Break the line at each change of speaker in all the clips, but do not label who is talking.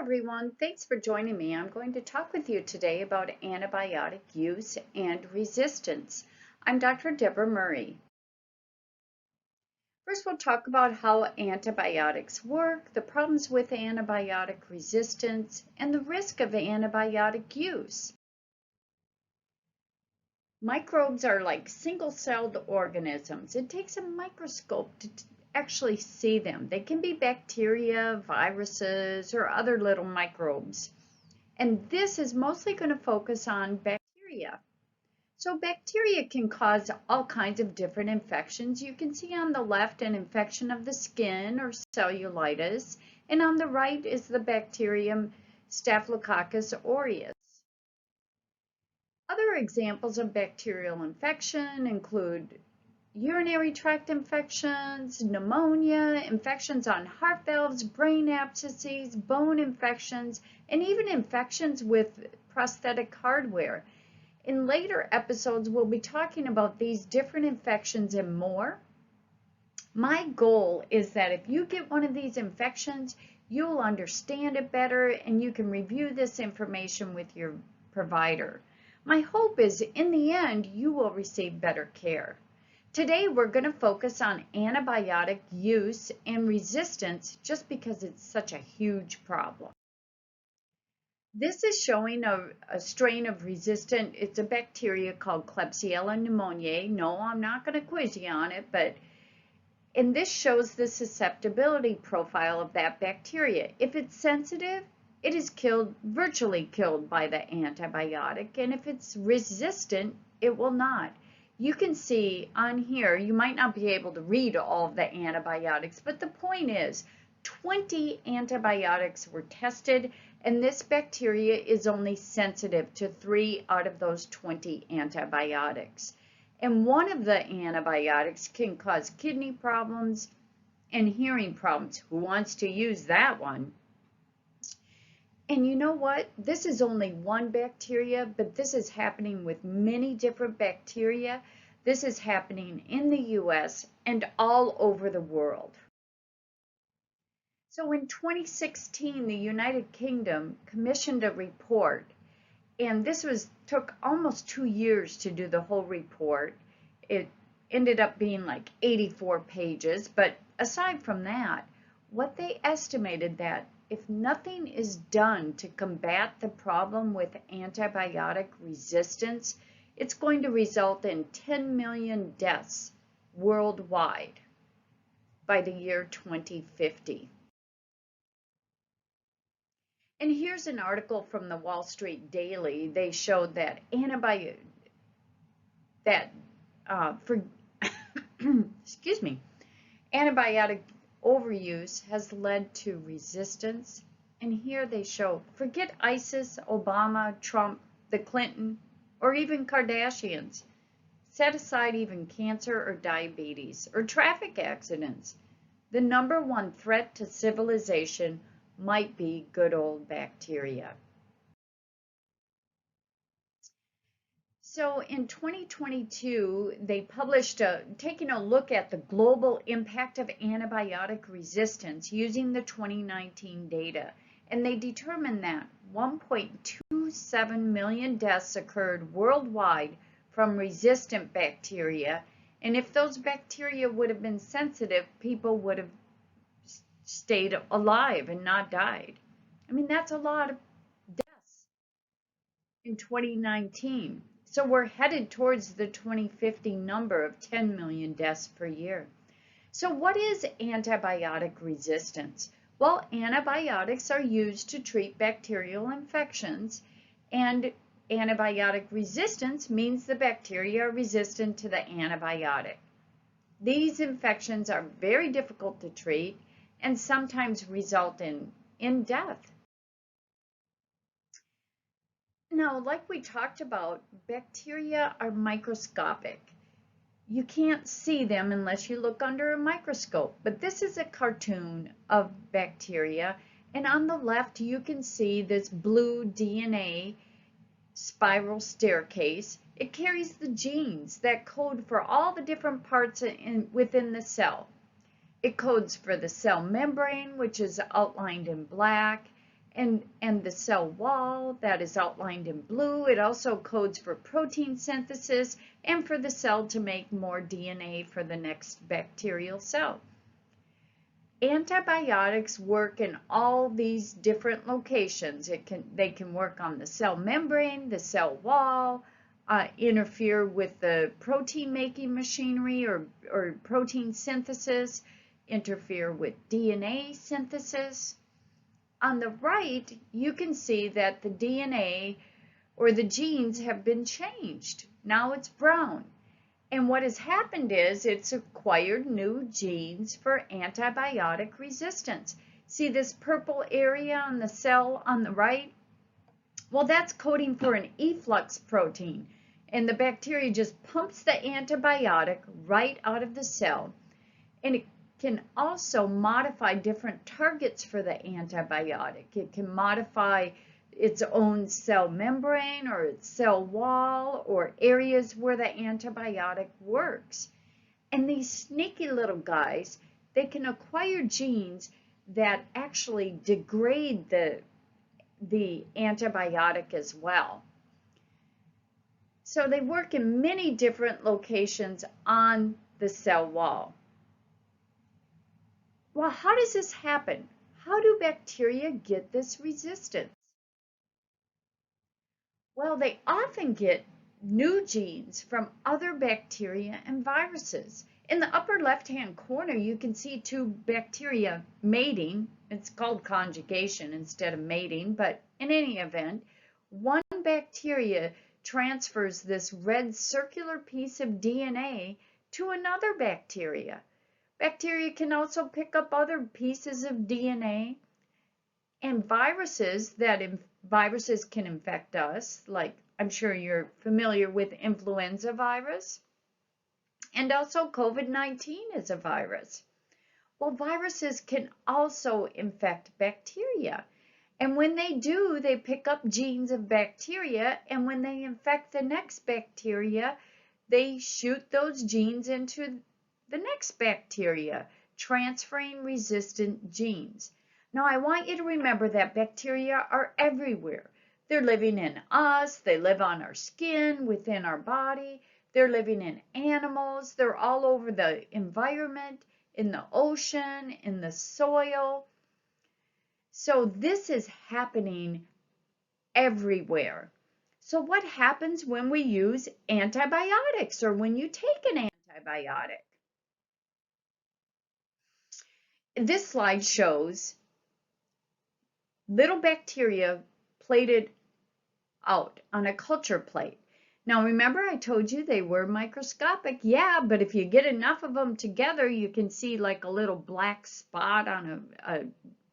everyone, thanks for joining me. I'm going to talk with you today about antibiotic use and resistance. I'm Dr. Deborah Murray. First, we'll talk about how antibiotics work, the problems with antibiotic resistance, and the risk of antibiotic use. Microbes are like single-celled organisms. It takes a microscope to actually see them. They can be bacteria, viruses, or other little microbes. And this is mostly going to focus on bacteria. So bacteria can cause all kinds of different infections. You can see on the left an infection of the skin or cellulitis, and on the right is the bacterium Staphylococcus aureus. Other examples of bacterial infection include urinary tract infections, pneumonia, infections on heart valves, brain abscesses, bone infections, and even infections with prosthetic hardware. In later episodes, we'll be talking about these different infections and more. My goal is that if you get one of these infections, you'll understand it better and you can review this information with your provider. My hope is in the end, you will receive better care. Today, we're going to focus on antibiotic use and resistance just because it's such a huge problem. This is showing a strain of resistant, it's a bacteria called Klebsiella pneumoniae. No, I'm not going to quiz you on it, and this shows the susceptibility profile of that bacteria. If it's sensitive, it is virtually killed by the antibiotic, and if it's resistant, it will not. You can see on here, you might not be able to read all of the antibiotics, but the point is 20 antibiotics were tested, and this bacteria is only sensitive to 3 out of those 20 antibiotics. And one of the antibiotics can cause kidney problems and hearing problems. Who wants to use that one? And you know what? This is only one bacteria, but this is happening with many different bacteria. This is happening in the US and all over the world. So in 2016, the United Kingdom commissioned a report, and this took almost 2 years to do the whole report. It ended up being like 84 pages, but aside from that, what they estimated that if nothing is done to combat the problem with antibiotic resistance, it's going to result in 10 million deaths worldwide by the year 2050. And here's an article from the Wall Street Daily. They showed that antibiotic overuse has led to resistance. And here they show, forget ISIS, Obama, Trump, the Clinton, or even Kardashians. Set aside even cancer or diabetes or traffic accidents. The #1 threat to civilization might be good old bacteria. So in 2022, they published taking a look at the global impact of antibiotic resistance using the 2019 data. And they determined that 1.27 million deaths occurred worldwide from resistant bacteria. And if those bacteria would have been sensitive, people would have stayed alive and not died. I mean, that's a lot of deaths in 2019. So we're headed towards the 2050 number of 10 million deaths per year. So what is antibiotic resistance? Well, antibiotics are used to treat bacterial infections, and antibiotic resistance means the bacteria are resistant to the antibiotic. These infections are very difficult to treat and sometimes result in death. Now, like we talked about, bacteria are microscopic. You can't see them unless you look under a microscope, but this is a cartoon of bacteria, and on the left you can see this blue DNA spiral staircase. It carries the genes that code for all the different parts within the cell. It codes for the cell membrane, which is outlined in black, and the cell wall that is outlined in blue. It also codes for protein synthesis and for the cell to make more DNA for the next bacterial cell. Antibiotics work in all these different locations. They can work on the cell membrane, the cell wall, interfere with the protein making machinery or protein synthesis, interfere with DNA synthesis. On the right, you can see that the DNA or the genes have been changed. Now it's brown. And what has happened is it's acquired new genes for antibiotic resistance. See this purple area on the cell on the right? Well, that's coding for an efflux protein. And the bacteria just pumps the antibiotic right out of the cell. And it can also modify different targets for the antibiotic. It can modify its own cell membrane or its cell wall or areas where the antibiotic works. And these sneaky little guys, they can acquire genes that actually degrade the antibiotic as well. So they work in many different locations on the cell wall. Well, how does this happen? How do bacteria get this resistance? Well, they often get new genes from other bacteria and viruses. In the upper left-hand corner, you can see two bacteria mating. It's called conjugation instead of mating, but in any event, one bacteria transfers this red circular piece of DNA to another bacteria. Bacteria can also pick up other pieces of DNA, and viruses can infect us, like I'm sure you're familiar with influenza virus, and also COVID-19 is a virus. Well, viruses can also infect bacteria, and when they do, they pick up genes of bacteria, and when they infect the next bacteria, they shoot those genes into the next bacteria, transferring resistant genes. Now, I want you to remember that bacteria are everywhere. They're living in us, they live on our skin, within our body, they're living in animals, they're all over the environment, in the ocean, in the soil. So this is happening everywhere. So what happens when we use antibiotics or when you take an antibiotic? This slide shows little bacteria plated out on a culture plate. Now remember I told you they were microscopic? Yeah, but if you get enough of them together, you can see like a little black spot on a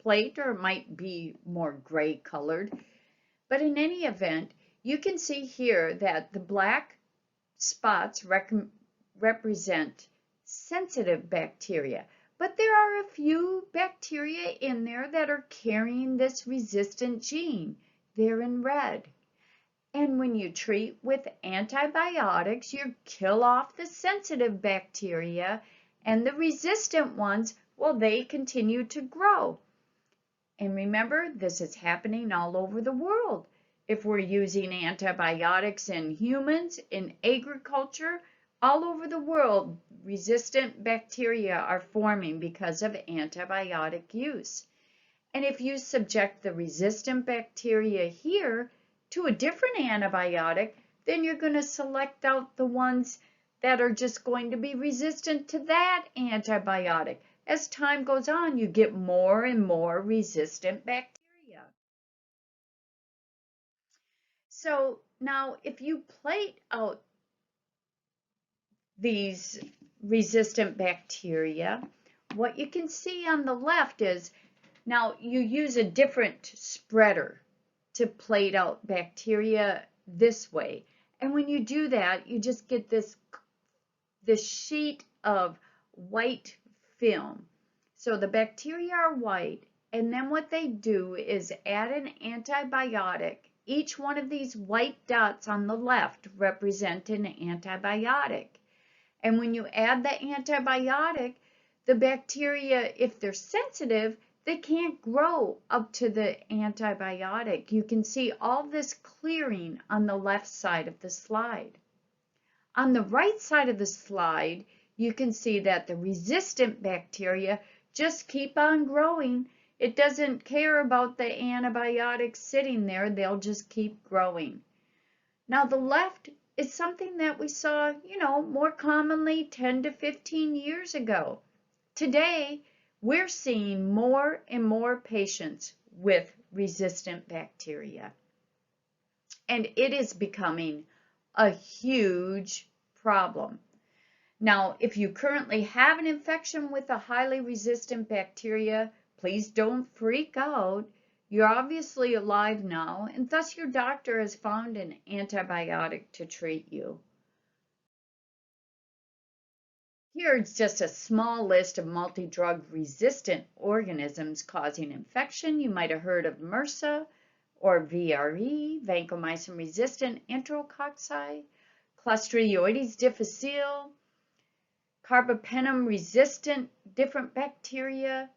plate, or it might be more gray colored. But in any event, you can see here that the black spots represent sensitive bacteria. But there are a few bacteria in there that are carrying this resistant gene. They're in red. And when you treat with antibiotics, you kill off the sensitive bacteria, and the resistant ones, well, they continue to grow. And remember, this is happening all over the world. If we're using antibiotics in humans, in agriculture, all over the world, resistant bacteria are forming because of antibiotic use. And if you subject the resistant bacteria here to a different antibiotic, then you're going to select out the ones that are just going to be resistant to that antibiotic. As time goes on, you get more and more resistant bacteria. So now if you plate out these resistant bacteria, what you can see on the left is, now you use a different spreader to plate out bacteria this way. And when you do that, you just get this sheet of white film. So the bacteria are white, and then what they do is add an antibiotic. Each one of these white dots on the left represent an antibiotic. And when you add the antibiotic, the bacteria, if they're sensitive, They can't grow up to the antibiotic. You can see all this clearing on the left side of the slide. On the right side of the slide, you can see that the resistant bacteria just keep on growing. It doesn't care about the antibiotics sitting there. They'll just keep growing. Now, the left is something that we saw, more commonly 10 to 15 years ago. Today, we're seeing more and more patients with resistant bacteria. And it is becoming a huge problem. Now, if you currently have an infection with a highly resistant bacteria, please don't freak out. You're obviously alive now, and thus your doctor has found an antibiotic to treat you. Here's just a small list of multi-drug resistant organisms causing infection. You might have heard of MRSA or VRE, vancomycin resistant enterococci, Clostridioides difficile, carbapenem resistant different bacteria.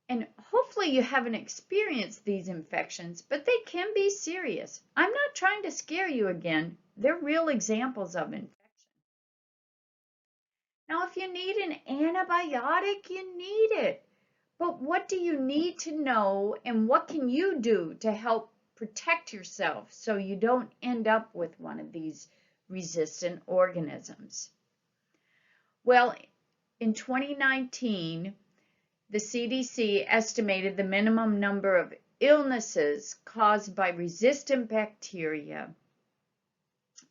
And hopefully you haven't experienced these infections, but they can be serious. I'm not trying to scare you again. They're real examples of infection. Now, if you need an antibiotic, you need it. But what do you need to know, and what can you do to help protect yourself so you don't end up with one of these resistant organisms? Well, in 2019, the CDC estimated the minimum number of illnesses caused by resistant bacteria.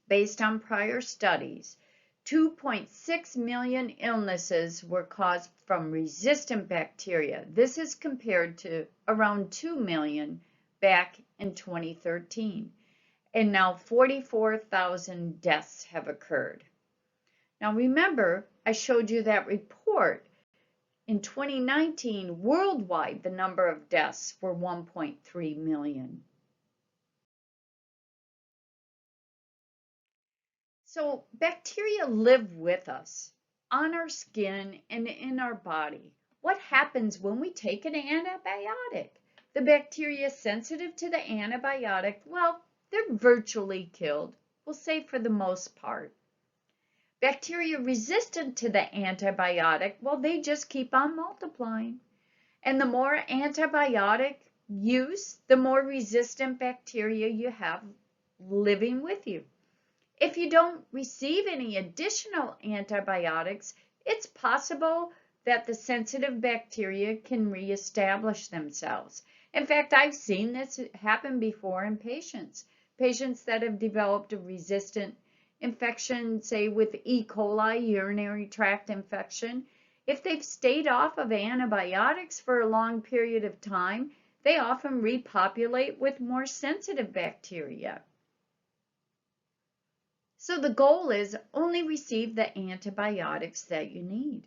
Based on prior studies, 2.6 million illnesses were caused from resistant bacteria. This is compared to around 2 million back in 2013. And now 44,000 deaths have occurred. Now remember, I showed you that report. In 2019, worldwide, the number of deaths were 1.3 million. So bacteria live with us on our skin and in our body. What happens when we take an antibiotic? The bacteria sensitive to the antibiotic, well, they're virtually killed. We'll say for the most part. Bacteria resistant to the antibiotic, well, they just keep on multiplying. And the more antibiotic use, the more resistant bacteria you have living with you. If you don't receive any additional antibiotics, it's possible that the sensitive bacteria can reestablish themselves. In fact, I've seen this happen before in patients that have developed a resistant infection, say with E. coli, urinary tract infection. If they've stayed off of antibiotics for a long period of time, they often repopulate with more sensitive bacteria. So the goal is only receive the antibiotics that you need.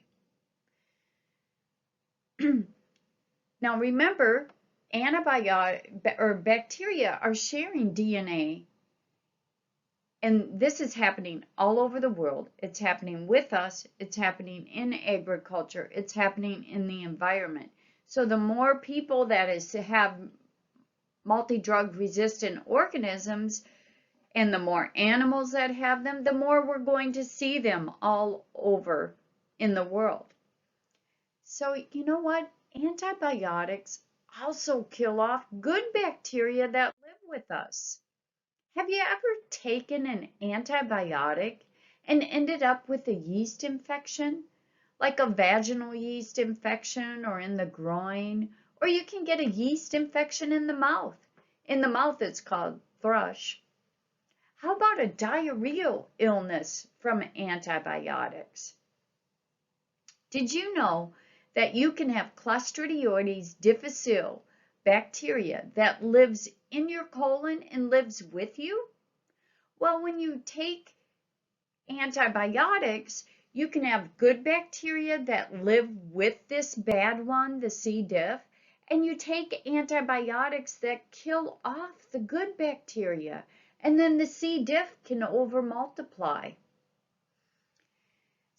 Now remember, bacteria are sharing DNA, and this is happening all over the world. It's happening with us, it's happening in agriculture, it's happening in the environment. So the more people that have multi-drug resistant organisms, and the more animals that have them, the more we're going to see them all over in the world. So you know what? Antibiotics also kill off good bacteria that live with us. Have you ever taken an antibiotic and ended up with a yeast infection? Like a vaginal yeast infection or in the groin? Or you can get a yeast infection in the mouth. In the mouth it's called thrush. How about a diarrheal illness from antibiotics? Did you know that you can have Clostridioides difficile bacteria that lives in your colon and lives with you? Well, when you take antibiotics, you can have good bacteria that live with this bad one, the C. diff, and you take antibiotics that kill off the good bacteria. And then the C. diff can overmultiply.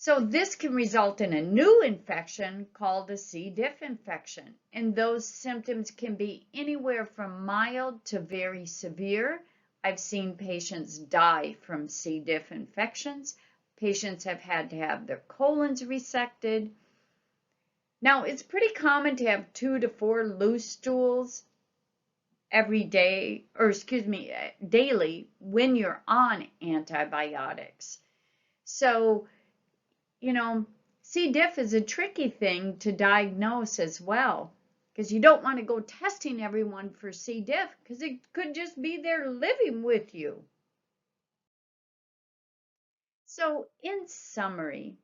So this can result in a new infection called a C. diff infection, and those symptoms can be anywhere from mild to very severe. I've seen patients die from C. diff infections. Patients have had to have their colons resected. Now, it's pretty common to have 2 to 4 loose stools every day, or daily when you're on antibiotics. So, C. diff is a tricky thing to diagnose as well, because you don't want to go testing everyone for C. diff because it could just be there living with you. So, in summary,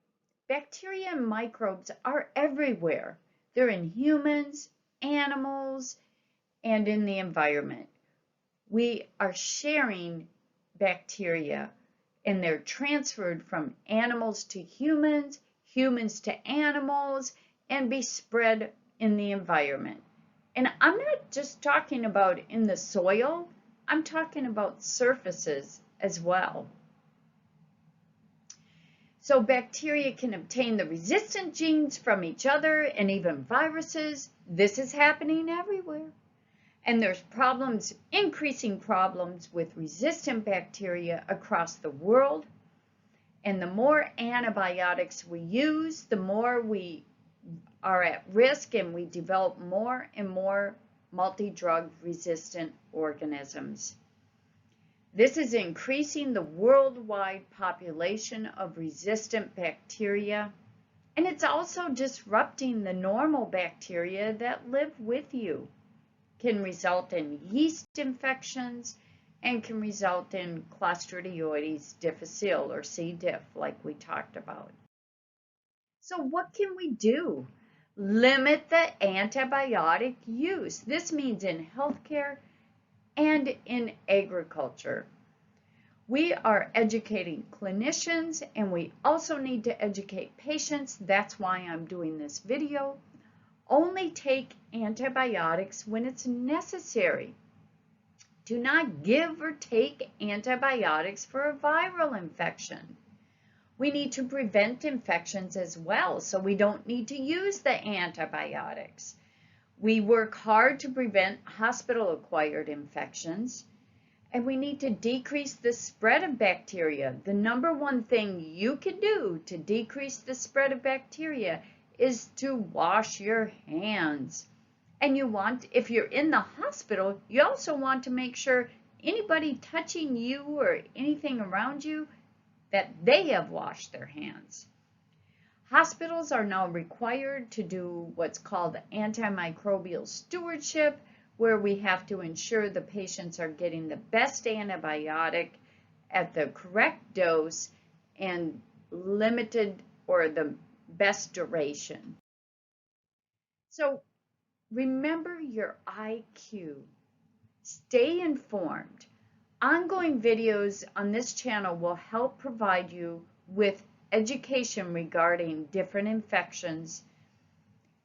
bacteria and microbes are everywhere. They're in humans, animals, and in the environment. We are sharing bacteria, and they're transferred from animals to humans, humans to animals, and be spread in the environment. And I'm not just talking about in the soil, I'm talking about surfaces as well. So bacteria can obtain the resistant genes from each other and even viruses. This is happening everywhere. And there's increasing problems with resistant bacteria across the world. And the more antibiotics we use, the more we are at risk and we develop more and more multi-drug resistant organisms. This is increasing the worldwide population of resistant bacteria, and it's also disrupting the normal bacteria that live with you. Can result in yeast infections and can result in Clostridioides difficile or C. diff like we talked about. So what can we do? Limit the antibiotic use. This means in healthcare and in agriculture. We are educating clinicians and we also need to educate patients. That's why I'm doing this video. Only take antibiotics when it's necessary. Do not give or take antibiotics for a viral infection. We need to prevent infections as well, so we don't need to use the antibiotics. We work hard to prevent hospital-acquired infections, and we need to decrease the spread of bacteria. The number one thing you can do to decrease the spread of bacteria is to wash your hands. And if you're in the hospital, you also want to make sure anybody touching you or anything around you, that they have washed their hands. Hospitals are now required to do what's called antimicrobial stewardship, where we have to ensure the patients are getting the best antibiotic at the correct dose and limited or the best duration. So remember your IQ. Stay informed. Ongoing videos on this channel will help provide you with education regarding different infections,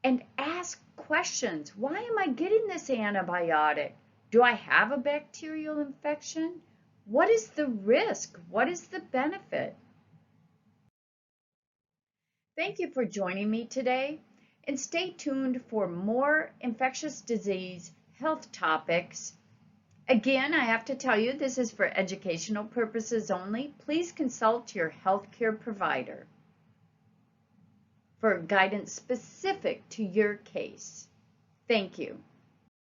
and ask questions. Why am I getting this antibiotic? Do I have a bacterial infection? What is the risk? What is the benefit? Thank you for joining me today, and stay tuned for more infectious disease health topics. Again, I have to tell you, this is for educational purposes only. Please consult your healthcare provider for guidance specific to your case. Thank you.